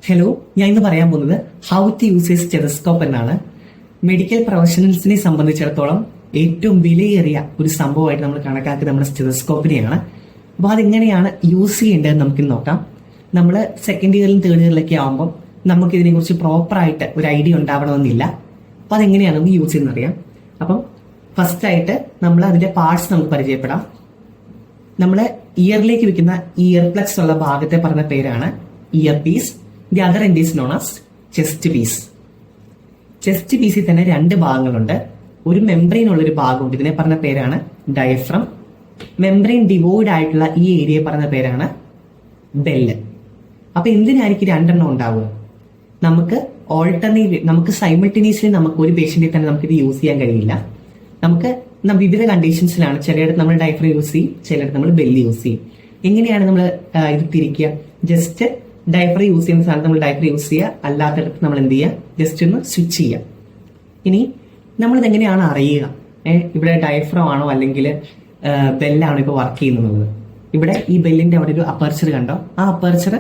Hello, ഞാൻ ഇന്ന് പറയാൻ പോകുന്നത് how to use a stethoscope എന്നാണ്. മെഡിക്കൽ പ്രൊഫഷണൽസിനെ സംബന്ധിച്ചിടത്തോളം ഏറ്റവും വിലയേറിയ ഒരു സംഭവമായിട്ട് നമ്മൾ കണക്കാക്കി നമ്മുടെ സ്റ്റെതസ്കോപ്പിനെയാണ്. അപ്പോൾ അതെങ്ങനെയാണ് യൂസ് ചെയ്യേണ്ടതെന്ന് നമുക്ക് നോക്കാം. നമ്മൾ സെക്കൻഡ് ഇയറിലും തേർഡ് ഇയറിലൊക്കെ ആകുമ്പോൾ നമുക്ക് ഇതിനെക്കുറിച്ച് പ്രോപ്പറായിട്ട് ഒരു ഐഡിയ ഉണ്ടാവണമെന്നില്ല. അപ്പോൾ അതെങ്ങനെയാണ് നമുക്ക് യൂസ് ചെയ്യുന്നറിയാം. അപ്പം ഫസ്റ്റ് ആയിട്ട് നമ്മൾ അതിന്റെ പാർട്സ് നമുക്ക് പരിചയപ്പെടാം. നമ്മൾ ഇയറിലേക്ക് വെക്കുന്ന ഇയർ പ്ലഗ്സ് ഉള്ള ഭാഗത്തെ പറഞ്ഞ പേരാണ് earpiece. The other end is known as chest piece. Chest പീസിൽ തന്നെ രണ്ട് ഭാഗങ്ങളുണ്ട്. ഒരു മെംബ്രെയിൻ ഉള്ളൊരു ഭാഗമുണ്ട്, ഇതിനെ പറഞ്ഞ പേരാണ് ഡയഫ്രം. മെംബ്രെയിൻ ഡിവോയിഡ് ആയിട്ടുള്ള ഈ ഏരിയയെ പറഞ്ഞ പേരാണ് ബെല്ല്. അപ്പൊ എന്തിനായിരിക്കും രണ്ടെണ്ണം ഉണ്ടാവുക? നമുക്ക് സൈമിൾട്ടേനിയസ്ലി നമുക്ക് ഒരു പേഷ്യന്റിൽ തന്നെ നമുക്ക് ഇത് യൂസ് ചെയ്യാൻ കഴിയില്ല. നമുക്ക് വിവിധ കണ്ടീഷൻസിലാണ്. ചിലയിടത്ത് നമ്മൾ ഡയഫ്രം യൂസ് ചെയ്യും, ചിലയിടത്ത് നമ്മൾ ബെല്ല് യൂസ് ചെയ്യും. എങ്ങനെയാണ് നമ്മൾ ഇത് തിരിക്കുക? ജസ്റ്റ് ഡയഫ്രം യൂസ് ചെയ്യുന്ന സാധനം നമ്മൾ ഡയഫ്രം യൂസ് ചെയ്യുക, അല്ലാത്തടത്ത് നമ്മൾ എന്ത് ചെയ്യുക? ജസ്റ്റ് ഒന്ന് സ്വിച്ച് ചെയ്യുക. ഇനി നമ്മളിത് എങ്ങനെയാണ് അറിയുക ഇവിടെ ഡയഫ്രം ആണോ അല്ലെങ്കിൽ ബെല്ലാണോ ഇപ്പോൾ വർക്ക് ചെയ്യുന്നത്? ഇവിടെ ഈ ബെല്ലിന്റെ അവിടെ ഒരു അപ്പർച്ചർ കണ്ടോ? ആ അപ്പർച്ചർ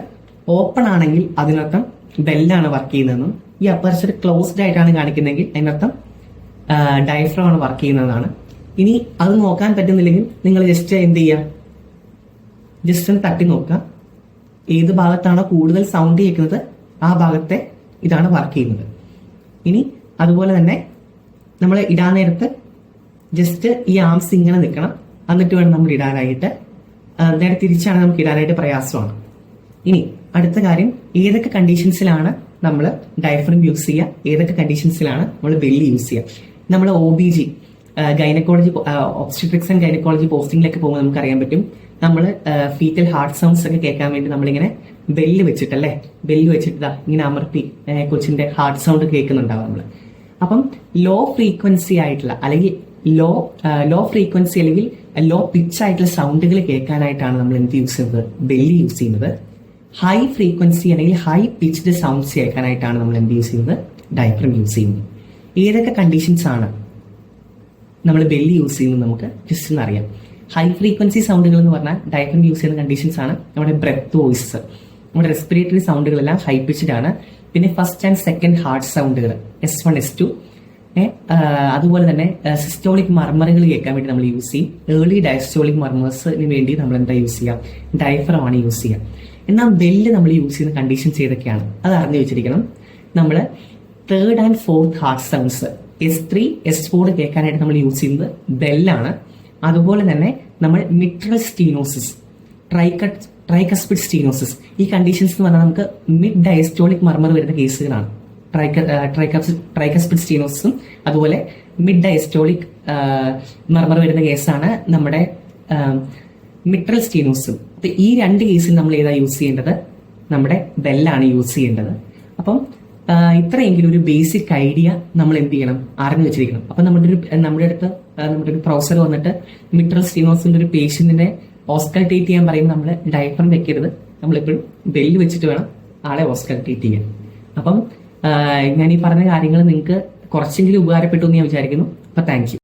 ഓപ്പൺ ആണെങ്കിൽ അതിനർത്ഥം ബെല്ലാണ് വർക്ക് ചെയ്യുന്നതെന്നും, ഈ അപ്പർച്ചർ ക്ലോസ്ഡ് ആയിട്ടാണ് കാണിക്കുന്നതെങ്കിൽ അതിനർത്ഥം ഡയഫ്രം ആണ് വർക്ക് ചെയ്യുന്നതാണ്. ഇനി അത് നോക്കാൻ പറ്റുന്നില്ലെങ്കിൽ നിങ്ങൾ ജസ്റ്റ് എന്ത് ചെയ്യുക? ജസ്റ്റ് ഒന്ന് തട്ടി നോക്കുക. ഏത് ഭാഗത്താണോ കൂടുതൽ സൗണ്ട് കേൾക്കുന്നത് ആ ഭാഗത്തെ ഇതാണ് വർക്ക് ചെയ്യുന്നത്. ഇനി അതുപോലെ തന്നെ നമ്മൾ ഇടാൻ നേരത്ത് ജസ്റ്റ് ഈ ആംസ് ഇങ്ങനെ നിൽക്കണം, എന്നിട്ട് വേണം നമ്മൾ ഇടാനായിട്ട്. നേരെ തിരിച്ചാണ് നമുക്ക് ഇടാനായിട്ട് പ്രയാസമാണ്. ഇനി അടുത്ത കാര്യം, ഏതൊക്കെ കണ്ടീഷൻസിലാണ് നമ്മൾ ഡയഫ്രം യൂസ് ചെയ്യുക, ഏതൊക്കെ കണ്ടീഷൻസിലാണ് നമ്മൾ ബെല്ല് യൂസ് ചെയ്യുക? നമ്മൾ OBG ഗൈനക്കോളജി ഒബ്സ്റ്റിട്രിക്സ് ആൻഡ് ഗൈനക്കോളജി പോസ്റ്റിംഗിലൊക്കെ പോകുമ്പോൾ നമുക്ക് അറിയാൻ പറ്റും. നമ്മൾ ഫീറ്റൽ ഹാർട്ട് സൗണ്ട്സ് ഒക്കെ കേൾക്കാൻ വേണ്ടി നമ്മളിങ്ങനെ ബെല്ല് വെച്ചിട്ടല്ലേ, ബെല്ല് വെച്ചിട്ട് ഇങ്ങനെ അമർത്തി കൊച്ചിന്റെ ഹാർട്ട് സൗണ്ട് കേൾക്കുന്നുണ്ടാവും നമ്മൾ. അപ്പം ലോ ഫ്രീക്വൻസി ആയിട്ടുള്ള അല്ലെങ്കിൽ ലോ ഫ്രീക്വൻസി അല്ലെങ്കിൽ ലോ പിച്ച് ആയിട്ടുള്ള സൗണ്ടുകൾ കേൾക്കാനായിട്ടാണ് നമ്മൾ എന്ത് യൂസ് ചെയ്യുന്നത്? ബെല്ല് യൂസ് ചെയ്യുന്നത്. ഹൈ ഫ്രീക്വൻസി അല്ലെങ്കിൽ ഹൈ പിച്ച്ഡ് സൗണ്ട്സ് കേൾക്കാനായിട്ടാണ് നമ്മൾ എന്ത് യൂസ് ചെയ്യുന്നത്? ഡയഫ്രം യൂസ് ചെയ്യുന്നത്. ഏതൊക്കെ കണ്ടീഷൻസ് ആണ് നമ്മൾ ബെല്ല് യൂസ് ചെയ്യുന്നത് നമുക്ക് ജസ്റ്റ് ഒന്ന് അറിയാം. ഹൈ ഫ്രീക്വൻസി സൗണ്ടുകൾ എന്ന് പറഞ്ഞാൽ ഡയഫ്രം യൂസ് ചെയ്യുന്ന കണ്ടീഷൻസ് ആണ് നമ്മുടെ ബ്രെത്ത് വോയിസ്, നമ്മുടെ റെസ്പിറേറ്ററി സൗണ്ടുകളെല്ലാം ഹൈ പിച്ച്ഡ് ആണ്. പിന്നെ ഫസ്റ്റ് ആൻഡ് സെക്കൻഡ് ഹാർട്ട് സൗണ്ടുകൾ S1 S2, അതുപോലെ തന്നെ സിസ്റ്റോളിക് മർമറുകൾ കേൾക്കാൻ വേണ്ടി നമ്മൾ യൂസ് ചെയ്യും. ഏർലി ഡയസ്റ്റോളിക് മർമേഴ്സിന് വേണ്ടി നമ്മൾ എന്താ യൂസ് ചെയ്യാം? ഡയഫ്രം ആണ് യൂസ് ചെയ്യുക. എന്നാൽ ബെല്ല് നമ്മൾ യൂസ് ചെയ്യുന്ന കണ്ടീഷൻസ് ഏതൊക്കെയാണ് അത് അറിഞ്ഞു വെച്ചിരിക്കണം. നമ്മൾ third and fourth heart sounds S3 S4 കേൾക്കാനായിട്ട് നമ്മൾ യൂസ് ചെയ്യുന്നത് ബെല്ലാണ്. അതുപോലെ തന്നെ നമ്മൾ മിട്രൽ സ്റ്റീനോസിസ്, ട്രൈകസ്പിഡ് സ്റ്റീനോസിസ്, ഈ കണ്ടീഷൻസ് എന്ന് പറഞ്ഞാൽ നമുക്ക് മിഡ് ഡയസ്റ്റോളിക് മർമർ വരുന്ന കേസുകളാണ്. ട്രൈകസ്പിഡ് സ്റ്റീനോസിസും അതുപോലെ മിഡ് ഡയസ്റ്റോളിക് മർമർ വരുന്ന കേസാണ് നമ്മുടെ മിട്രൽ സ്റ്റീനോസിസും. അപ്പൊ ഈ രണ്ട് കേസിൽ നമ്മൾ ഏതാ യൂസ് ചെയ്യേണ്ടത്? നമ്മുടെ ബെല്ലാണ് യൂസ് ചെയ്യേണ്ടത്. അപ്പം ഇത്രയെങ്കിലും ഒരു ബേസിക് ഐഡിയ നമ്മൾ എന്ത് ചെയ്യണം? അറിഞ്ഞു വെച്ചിരിക്കണം. അപ്പൊ നമ്മുടെ അടുത്ത് നമ്മുടെ ഒരു പ്രൊഫസർ വന്നിട്ട് മിട്രൽ സ്റ്റീനോസിന്റെ ഒരു പേഷ്യന്റിനെ ഓസ്കൾട്ടേറ്റ് ചെയ്യാൻ പറയുമ്പോൾ നമ്മൾ ഡയഫ്രം വെക്കരുത്, നമ്മളെപ്പോഴും ബെല്ല് വെച്ചിട്ട് വേണം ആളെ ഓസ്കൾട്ടേറ്റ് ചെയ്യാൻ. അപ്പം ഞാൻ ഈ പറഞ്ഞ കാര്യങ്ങൾ നിങ്ങൾക്ക് കുറച്ചെങ്കിലും ഉപകാരപ്പെട്ടു എന്ന് ഞാൻ വിചാരിക്കുന്നു. അപ്പൊ താങ്ക് യു.